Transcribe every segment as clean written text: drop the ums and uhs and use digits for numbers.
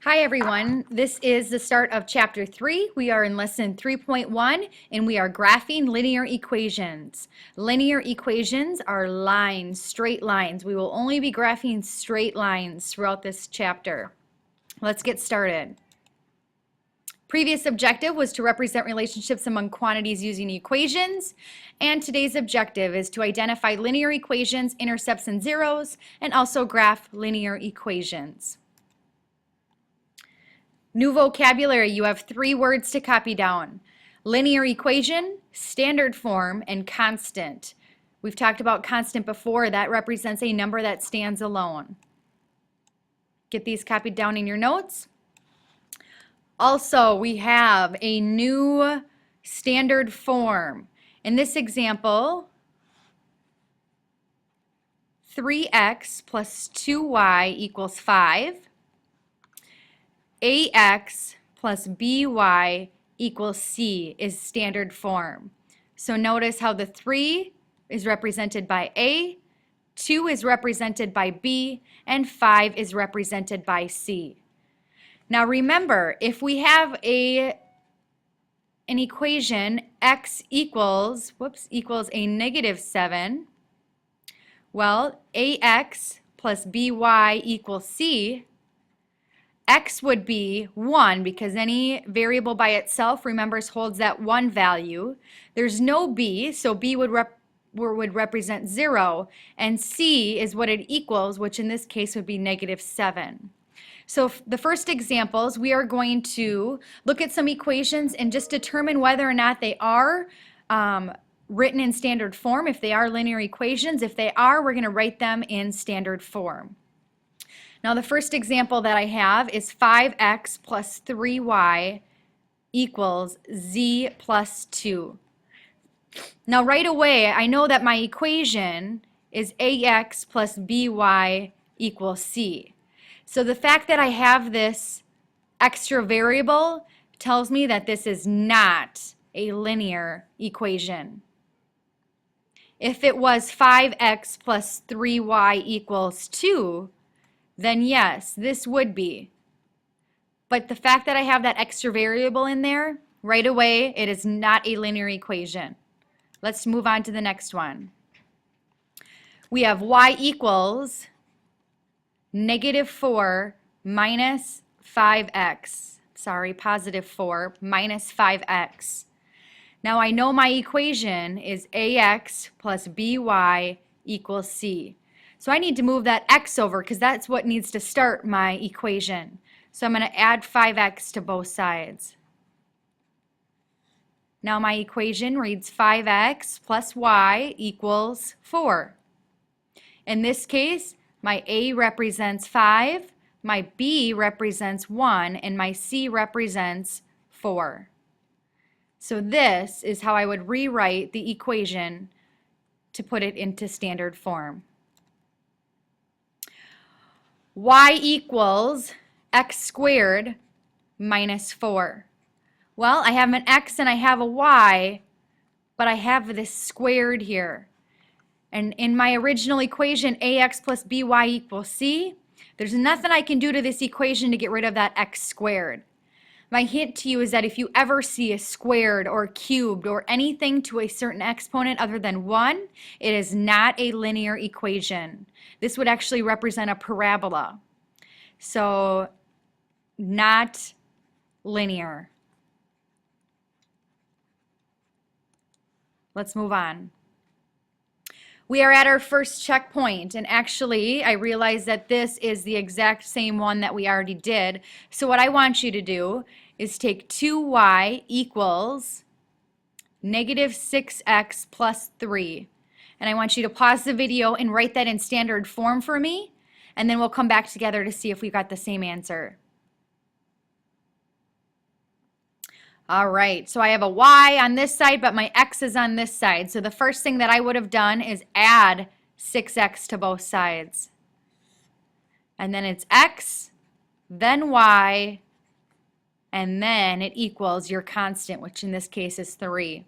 Hi everyone, this is the start of chapter 3. We are in lesson 3.1 and we are graphing linear equations. Linear equations are lines, straight lines. We will only be graphing straight lines throughout this chapter. Let's get started. Previous objective was to represent relationships among quantities using equations, and today's objective is to identify linear equations, intercepts and zeros, and also graph linear equations. New vocabulary, you have 3 words to copy down. Linear equation, standard form, and constant. We've talked about constant before. That represents a number that stands alone. Get these copied down in your notes. Also, we have a new standard form. In this example, 3x plus 2y equals 5. ax plus by equals c is standard form. So notice how the 3 is represented by a, 2 is represented by b, and 5 is represented by c. Now remember, if we have an equation x equals a negative 7, well, ax plus by equals c, x would be 1 because any variable by itself, remember, holds that 1 value. There's no b, so b would represent 0, and c is what it equals, which in this case would be negative 7. So the first examples, we are going to look at some equations and just determine whether or not they are written in standard form, if they are linear equations. If they are, we're going to write them in standard form. Now the first example that I have is 5x plus 3y equals z plus 2. Now right away, I know that my equation is ax plus by equals c. So the fact that I have this extra variable tells me that this is not a linear equation. If it was 5x plus 3y equals 2, then yes, this would be. But the fact that I have that extra variable in there, right away, it is not a linear equation. Let's move on to the next one. We have y equals negative 4 minus 5x. Sorry, positive 4 minus 5x. Now I know my equation is ax plus by equals c. So I need to move that x over because that's what needs to start my equation. So I'm going to add 5x to both sides. Now my equation reads 5x plus y equals 4. In this case, my a represents 5, my b represents 1, and my c represents 4. So this is how I would rewrite the equation to put it into standard form. Y equals x squared minus 4. Well, I have an x and I have a y, but I have this squared here. And in my original equation, ax plus by equals c, there's nothing I can do to this equation to get rid of that x squared. My hint to you is that if you ever see a squared or cubed or anything to a certain exponent other than 1, it is not a linear equation. This would actually represent a parabola. So, not linear. Let's move on. We are at our first checkpoint, and actually I realize that this is the exact same one that we already did. So what I want you to do is take 2y equals negative 6x plus 3. And I want you to pause the video and write that in standard form for me, and then we'll come back together to see if we got the same answer. All right, so I have a y on this side, but my x is on this side. So the first thing that I would have done is add 6x to both sides. And then it's x, then y, and then it equals your constant, which in this case is 3.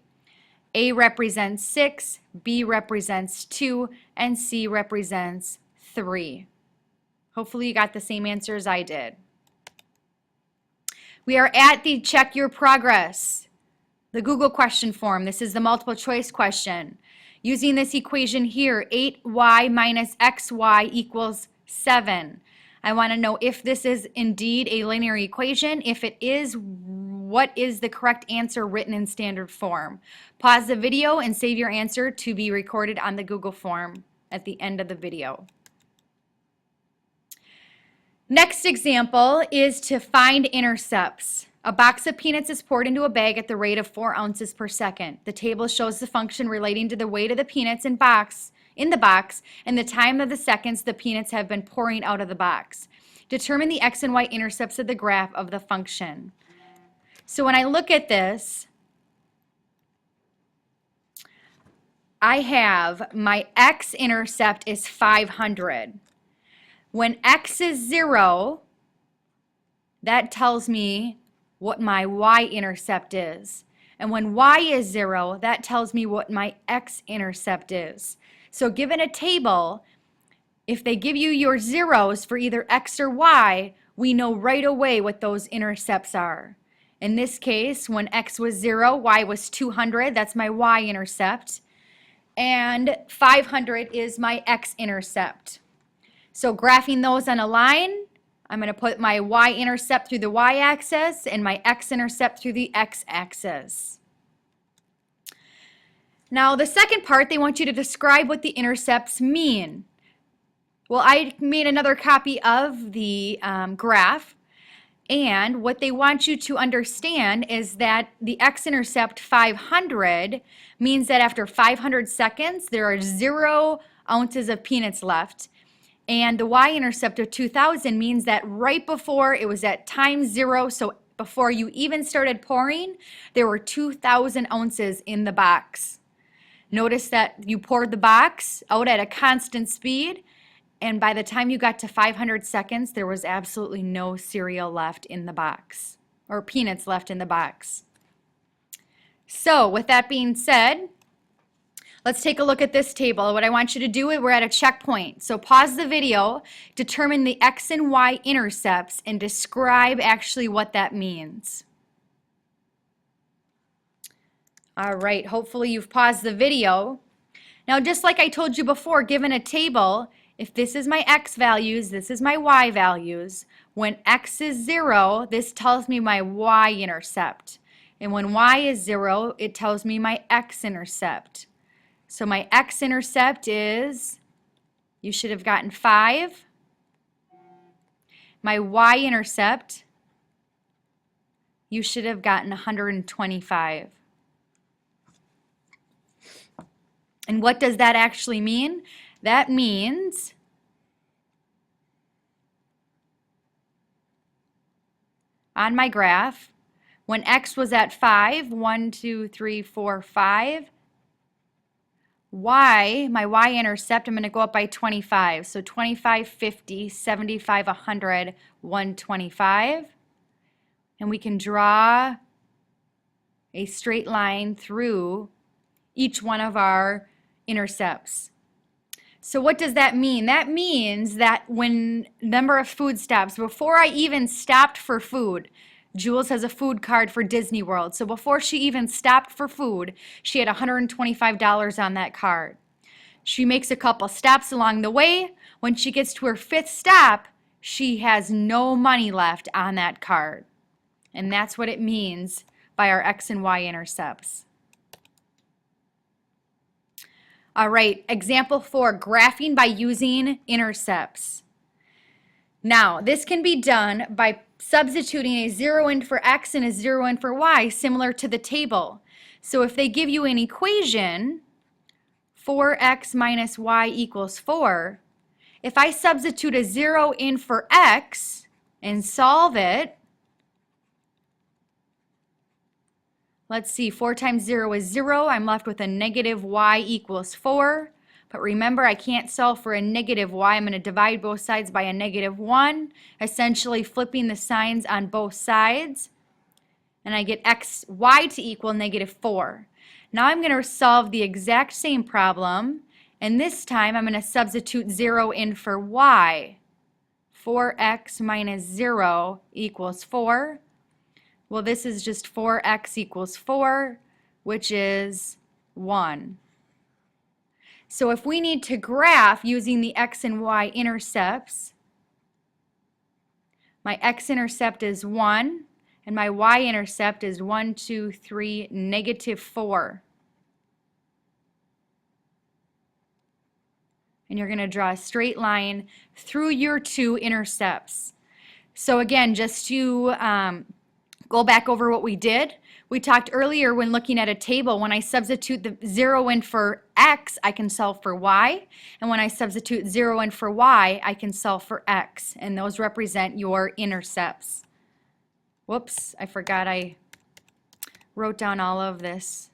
A represents 6, B represents 2, and C represents 3. Hopefully you got the same answer as I did. We are at the check your progress, the Google question form. This is the multiple choice question. Using this equation here, 8y minus xy equals 7. I want to know if this is indeed a linear equation. If it is, what is the correct answer written in standard form? Pause the video and save your answer to be recorded on the Google form at the end of the video. Next example is to find intercepts. A box of peanuts is poured into a bag at the rate of 4 ounces per second. The table shows the function relating to the weight of the peanuts in the box and the time of the seconds the peanuts have been pouring out of the box. Determine the x and y intercepts of the graph of the function. So when I look at this, I have my x-intercept is 500. When x is 0, that tells me what my y-intercept is. And when y is 0, that tells me what my x-intercept is. So given a table, if they give you your zeros for either x or y, we know right away what those intercepts are. In this case, when x was 0, y was 200. That's my y-intercept. And 500 is my x-intercept. So graphing those on a line, I'm going to put my y-intercept through the y-axis and my x-intercept through the x-axis. Now the second part, they want you to describe what the intercepts mean. Well, I made another copy of the graph, and what they want you to understand is that the x-intercept 500 means that after 500 seconds there are 0 ounces of peanuts left. And the y-intercept of 2000 means that right before it was at time 0, so before you even started pouring, there were 2,000 ounces in the box. Notice that you poured the box out at a constant speed, and by the time you got to 500 seconds, there was absolutely no cereal left in the box, or peanuts left in the box. So with that being said, let's take a look at this table. What I want you to do is we're at a checkpoint. So pause the video, determine the x and y intercepts, and describe actually what that means. All right, hopefully you've paused the video. Now, just like I told you before, given a table, if this is my x values, this is my y values. When x is 0, this tells me my y-intercept. And when y is 0, it tells me my x-intercept. So my x-intercept is, you should have gotten 5. My y-intercept, you should have gotten 125. And what does that actually mean? That means on my graph, when x was at 5, 1, 2, 3, 4, 5, y, my y-intercept, I'm going to go up by 25. So 25, 50, 75, 100, 125. And we can draw a straight line through each one of our intercepts. So what does that mean? That means that when number of food stops, before I even stopped for food, Jules has a food card for Disney World. So before she even stopped for food, she had $125 on that card. She makes a couple stops along the way. When she gets to her 5th stop, she has no money left on that card. And that's what it means by our x and y intercepts. All right, example 4, graphing by using intercepts. Now, this can be done by substituting a 0 in for x and a 0 in for y, similar to the table. So if they give you an equation, 4x minus y equals 4, if I substitute a 0 in for x and solve it, let's see, 4 times 0 is 0. I'm left with a negative y equals 4. But remember, I can't solve for a negative y. I'm going to divide both sides by a negative 1, essentially flipping the signs on both sides. And I get y to equal negative 4. Now I'm going to solve the exact same problem. And this time I'm going to substitute 0 in for y. 4x minus 0 equals 4. Well, this is just 4x equals 4, which is 1. So if we need to graph using the x and y intercepts, my x-intercept is 1, and my y-intercept is 1, 2, 3, negative 4. And you're going to draw a straight line through your two intercepts. So again, just to go back over what we did, we talked earlier when looking at a table, when I substitute the 0 in for x, I can solve for y. And when I substitute 0 in for y, I can solve for x. And those represent your intercepts. Whoops, I forgot I wrote down all of this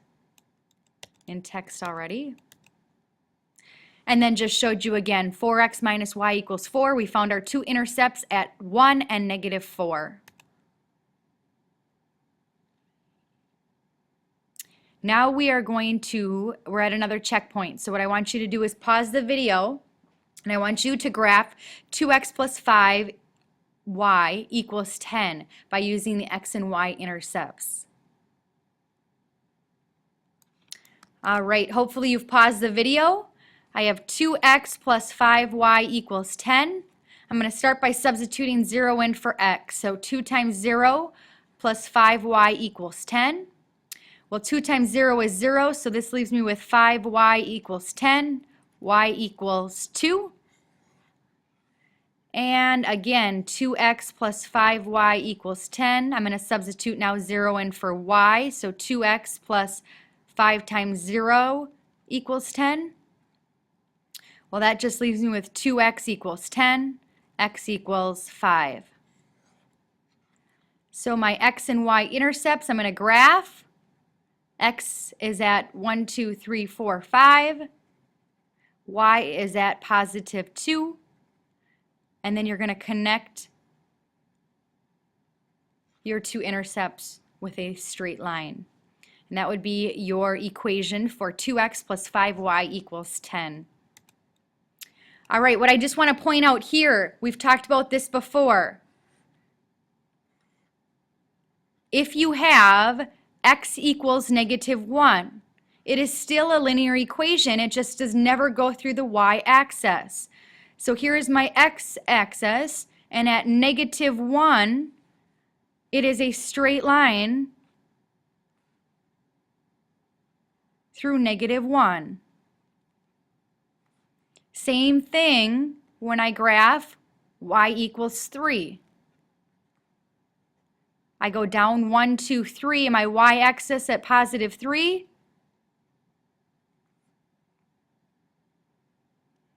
in text already. And then just showed you again, 4x minus y equals 4. We found our two intercepts at 1 and negative 4. Now we're at another checkpoint. So what I want you to do is pause the video, and I want you to graph 2x plus 5y equals 10 by using the x and y intercepts. All right, hopefully you've paused the video. I have 2x plus 5y equals 10. I'm going to start by substituting 0 in for x. So 2 times 0 plus 5y equals 10. Well, 2 times 0 is 0, so this leaves me with 5y equals 10, y equals 2. And again, 2x plus 5y equals 10. I'm going to substitute now 0 in for y, so 2x plus 5 times 0 equals 10. Well, that just leaves me with 2x equals 10, x equals 5. So my x and y intercepts, I'm going to graph. X is at 1, 2, 3, 4, 5. Y is at positive 2. And then you're going to connect your two intercepts with a straight line. And that would be your equation for 2x plus 5y equals 10. All right, what I just want to point out here, we've talked about this before. If you have x equals negative 1, it is still a linear equation. It just does never go through the y-axis. So here is my x-axis, and at negative 1, it is a straight line through negative 1. Same thing when I graph y equals 3. I go down 1, 2, 3, and my y-axis at positive 3.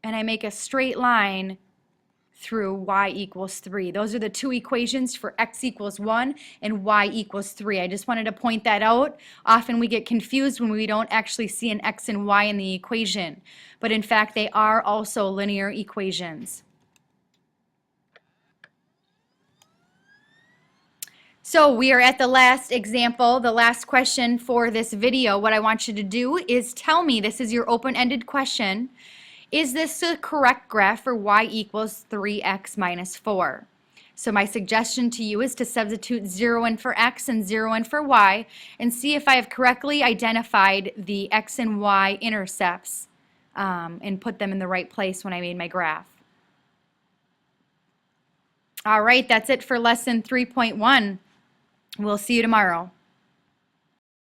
And I make a straight line through y equals 3. Those are the two equations for x equals 1 and y equals 3. I just wanted to point that out. Often we get confused when we don't actually see an x and y in the equation. But in fact, they are also linear equations. So we are at the last example, the last question for this video. What I want you to do is tell me, this is your open-ended question, is this the correct graph for y equals 3x minus 4? So my suggestion to you is to substitute 0 in for x and 0 in for y and see if I have correctly identified the x and y intercepts and put them in the right place when I made my graph. All right, that's it for lesson 3.1. We'll see you tomorrow.